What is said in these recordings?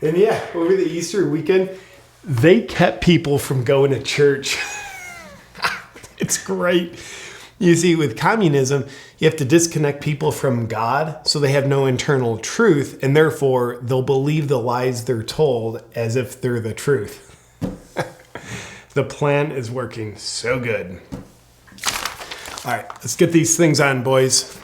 And yeah, over the Easter weekend, they kept people from going to church. It's great. You see, with communism, you have to disconnect people from God so they have no internal truth, and therefore they'll believe the lies they're told as if they're the truth. The plan is working so good. All right, let's get these things on, boys.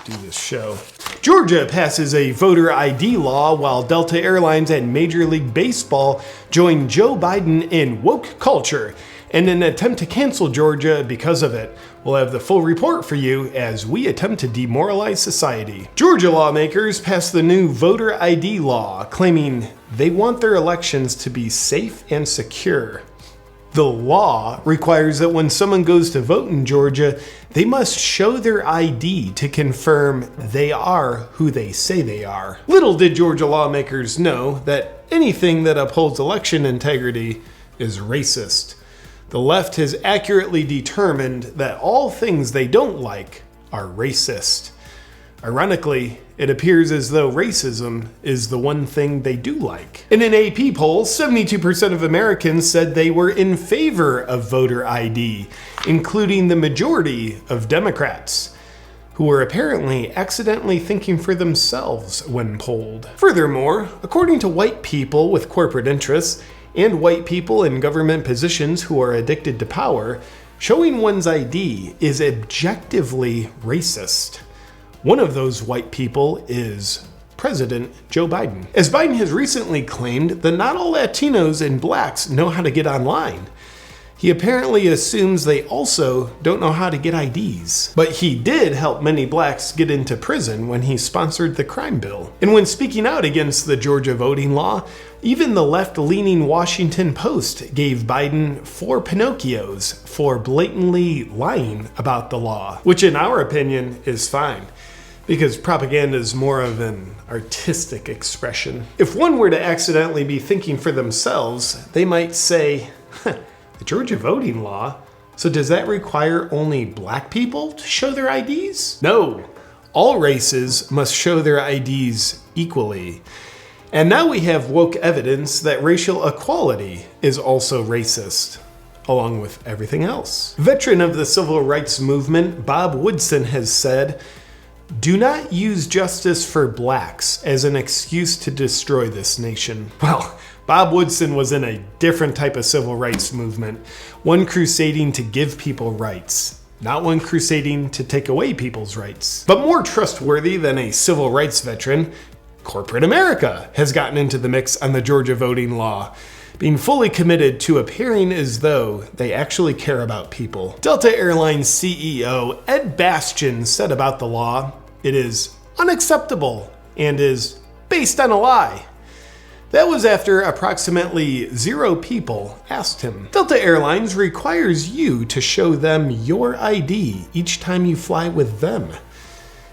Do this show. Georgia passes a voter ID law while Delta Airlines and Major League Baseball join Joe Biden in woke culture in an attempt to cancel Georgia because of it. We'll have the full report for you as we attempt to demoralize society. Georgia lawmakers passed the new voter ID law, claiming they want their elections to be safe and secure. The law requires that when someone goes to vote in Georgia, they must show their ID to confirm they are who they say they are. Little did Georgia lawmakers know that anything that upholds election integrity is racist. The left has accurately determined that all things they don't like are racist. Ironically, it appears as though racism is the one thing they do like. In an AP poll, 72% of Americans said they were in favor of voter ID, including the majority of Democrats, who were apparently accidentally thinking for themselves when polled. Furthermore, according to white people with corporate interests and white people in government positions who are addicted to power, showing one's ID is objectively racist. One of those white people is President Joe Biden. As Biden has recently claimed that not all Latinos and blacks know how to get online. He apparently assumes they also don't know how to get IDs. But he did help many blacks get into prison when he sponsored the crime bill. And when speaking out against the Georgia voting law, even the left-leaning Washington Post gave Biden 4 Pinocchios for blatantly lying about the law, which in our opinion is fine, because propaganda is more of an artistic expression. If one were to accidentally be thinking for themselves, they might say, the Georgia voting law? So does that require only black people to show their IDs? No, all races must show their IDs equally. And now we have woke evidence that racial equality is also racist, along with everything else. Veteran of the civil rights movement, Bob Woodson has said, "Do not use justice for blacks as an excuse to destroy this nation." Well, Bob Woodson was in a different type of civil rights movement, one crusading to give people rights, not one crusading to take away people's rights. But more trustworthy than a civil rights veteran, corporate America has gotten into the mix on the Georgia voting law, being fully committed to appearing as though they actually care about people. Delta Airlines CEO Ed Bastian said about the law, "It is unacceptable and is based on a lie." That was after approximately 0 people asked him. Delta Airlines requires you to show them your ID each time you fly with them.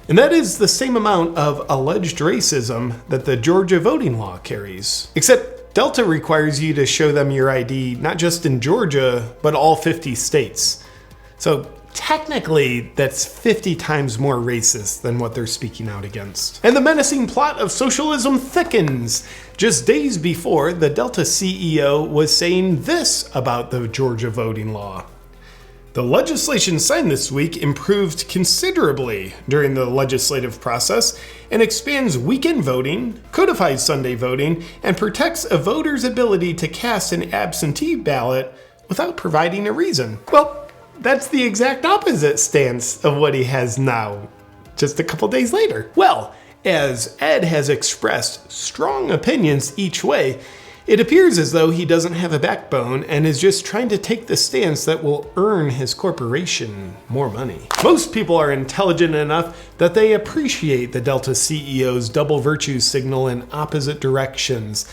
And that is the same amount of alleged racism that the Georgia voting law carries. Except Delta requires you to show them your ID not just in Georgia, but all 50 states. So technically, that's 50 times more racist than what they're speaking out against. And the menacing plot of socialism thickens. Just days before, the Delta CEO was saying this about the Georgia voting law. The legislation signed this week improved considerably during the legislative process and expands weekend voting, codifies Sunday voting, and protects a voter's ability to cast an absentee ballot without providing a reason. Well, that's the exact opposite stance of what he has now, just a couple days later. Well, as Ed has expressed strong opinions each way, it appears as though he doesn't have a backbone and is just trying to take the stance that will earn his corporation more money. Most people are intelligent enough that they appreciate the Delta CEO's double virtue signal in opposite directions,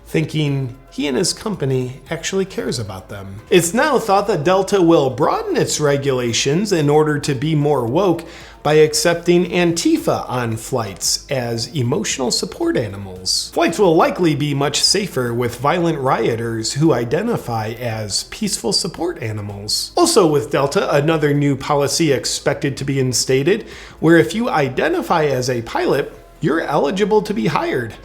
thinking he and his company actually cares about them. It's now thought that Delta will broaden its regulations in order to be more woke by accepting Antifa on flights as emotional support animals. Flights will likely be much safer with violent rioters who identify as peaceful support animals. Also with Delta, another new policy expected to be instated, where if you identify as a pilot, you're eligible to be hired.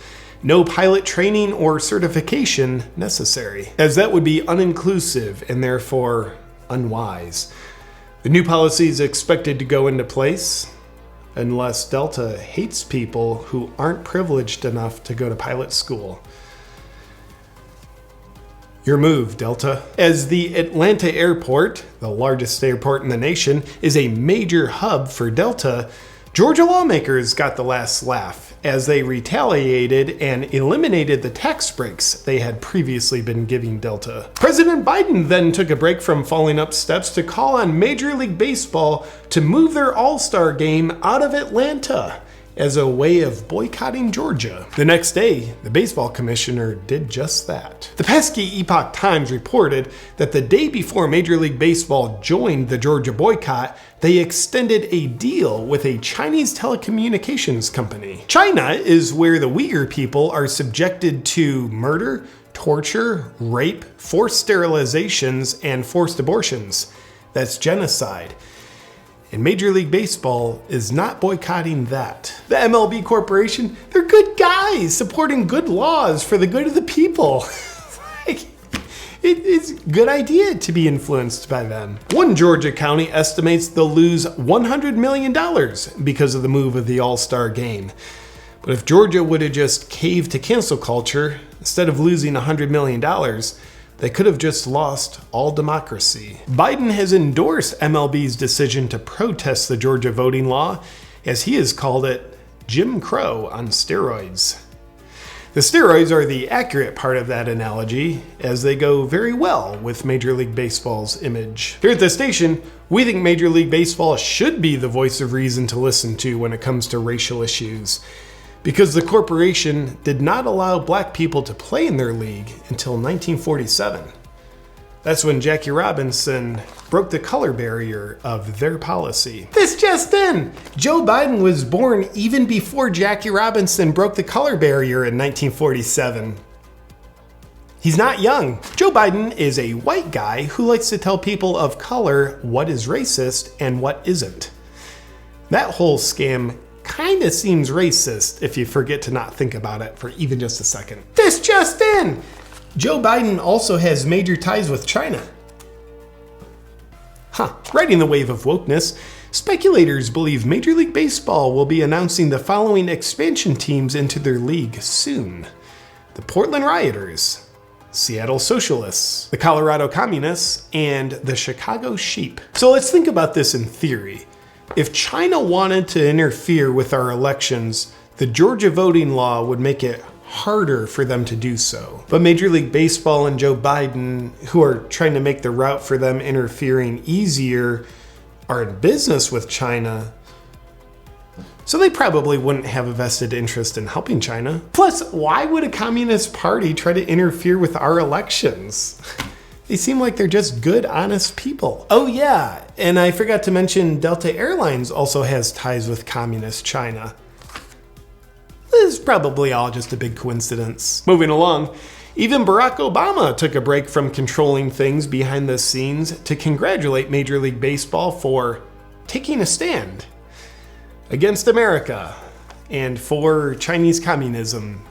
no pilot training or certification necessary, as that would be uninclusive and therefore unwise. The new policy is expected to go into place unless Delta hates people who aren't privileged enough to go to pilot school. Your move, Delta. As the Atlanta airport, the largest airport in the nation, is a major hub for Delta, Georgia lawmakers got the last laugh as they retaliated and eliminated the tax breaks they had previously been giving Delta. President Biden then took a break from falling up steps to call on Major League Baseball to move their All-Star game out of Atlanta as a way of boycotting Georgia. The next day, the baseball commissioner did just that. The pesky Epoch Times reported that the day before Major League Baseball joined the Georgia boycott, they extended a deal with a Chinese telecommunications company. China is where the Uyghur people are subjected to murder, torture, rape, forced sterilizations, and forced abortions. That's genocide. And Major League Baseball is not boycotting that. The MLB Corporation, they're good guys supporting good laws for the good of the people. It's a good idea to be influenced by them. One Georgia county estimates they'll lose $100 million because of the move of the All-Star game. But if Georgia would have just caved to cancel culture, instead of losing $100 million, they could have just lost all democracy. Biden has endorsed MLB's decision to protest the Georgia voting law, as he has called it Jim Crow on steroids. The steroids are the accurate part of that analogy, as they go very well with Major League Baseball's image. Here at the station, we think Major League Baseball should be the voice of reason to listen to when it comes to racial issues, because the corporation did not allow black people to play in their league until 1947. That's when Jackie Robinson broke the color barrier of their policy. This just in! Joe Biden was born even before Jackie Robinson broke the color barrier in 1947. He's not young. Joe Biden is a white guy who likes to tell people of color what is racist and what isn't. That whole scam kind of seems racist if you forget to not think about it for even just a second. This just in! Joe Biden also has major ties with China. Riding the wave of wokeness, speculators believe Major League Baseball will be announcing the following expansion teams into their league soon. The Portland Rioters, Seattle Socialists, the Colorado Communists, and the Chicago Sheep. So let's think about this in theory. If China wanted to interfere with our elections, the Georgia voting law would make it harder for them to do so. But Major League Baseball and Joe Biden, who are trying to make the route for them interfering easier, are in business with China, so they probably wouldn't have a vested interest in helping China. Plus, why would a communist party try to interfere with our elections? They seem like they're just good, honest people. Oh yeah, and I forgot to mention Delta Airlines also has ties with communist China. This is probably all just a big coincidence. Moving along, even Barack Obama took a break from controlling things behind the scenes to congratulate Major League Baseball for taking a stand against America and for Chinese communism.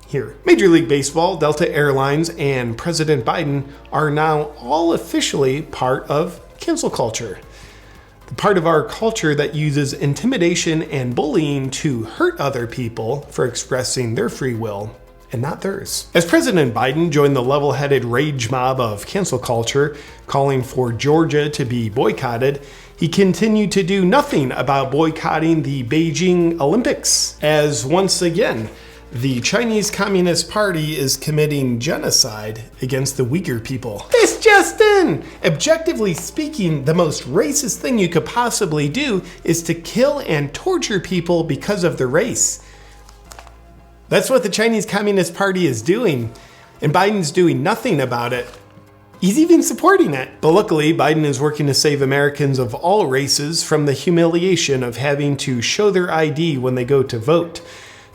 Here, Major League Baseball, Delta Airlines, and President Biden are now all officially part of cancel culture. The part of our culture that uses intimidation and bullying to hurt other people for expressing their free will and not theirs. As President Biden joined the level-headed rage mob of cancel culture, calling for Georgia to be boycotted, he continued to do nothing about boycotting the Beijing Olympics, as once again, the Chinese Communist Party is committing genocide against the Uyghur people. This just in! Objectively speaking, the most racist thing you could possibly do is to kill and torture people because of their race. That's what the Chinese Communist Party is doing, and Biden's doing nothing about it. He's even supporting it. But luckily, Biden is working to save Americans of all races from the humiliation of having to show their ID when they go to vote,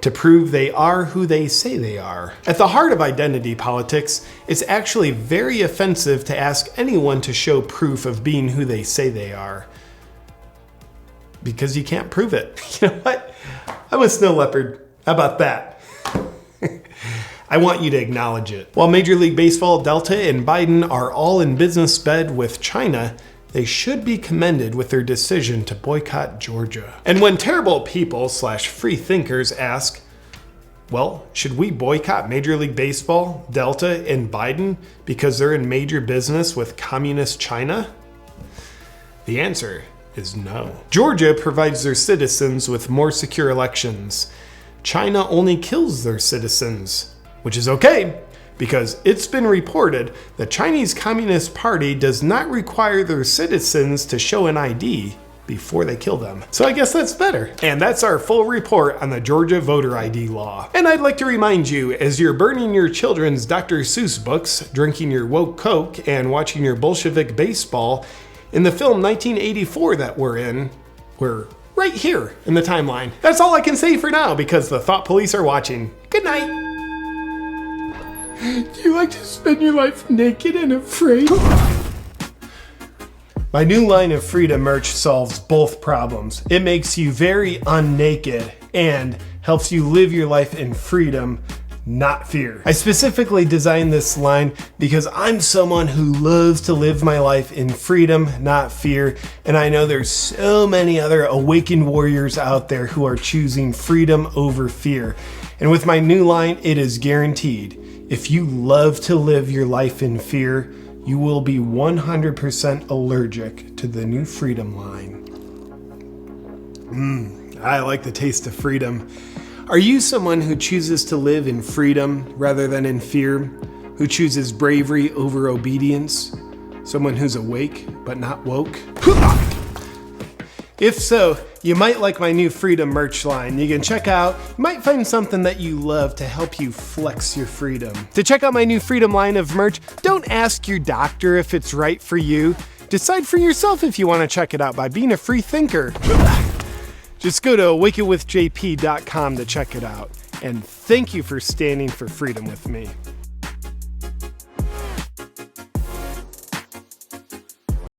to prove they are who they say they are. At the heart of identity politics, it's actually very offensive to ask anyone to show proof of being who they say they are, because you can't prove it. You know what? I'm a snow leopard. How about that? I want you to acknowledge it. While Major League Baseball, Delta, and Biden are all in business bed with China, they should be commended with their decision to boycott Georgia. And when terrible people / free thinkers ask, well, should we boycott Major League Baseball, Delta, and Biden because they're in major business with communist China? The answer is no. Georgia provides their citizens with more secure elections. China only kills their citizens, which is okay, because it's been reported the Chinese Communist Party does not require their citizens to show an ID before they kill them. So I guess that's better. And that's our full report on the Georgia voter ID law. And I'd like to remind you, as you're burning your children's Dr. Seuss books, drinking your woke Coke, and watching your Bolshevik baseball, in the film 1984 that we're in, we're right here in the timeline. That's all I can say for now because the thought police are watching. Good night. Do you like to spend your life naked and afraid? My new line of Freedom merch solves both problems. It makes you very unnaked and helps you live your life in freedom, not fear. I specifically designed this line because I'm someone who loves to live my life in freedom, not fear, and I know there's so many other awakened warriors out there who are choosing freedom over fear. And with my new line, it is guaranteed. If you love to live your life in fear, you will be 100% allergic to the new Freedom line. I like the taste of freedom. Are you someone who chooses to live in freedom rather than in fear? Who chooses bravery over obedience? Someone who's awake but not woke? If so, you might like my new Freedom merch line. You can check out, you might find something that you love to help you flex your freedom. To check out my new Freedom line of merch, don't ask your doctor if it's right for you. Decide for yourself if you want to check it out by being a free thinker. Just go to awakewithjp.com to check it out. And thank you for standing for freedom with me.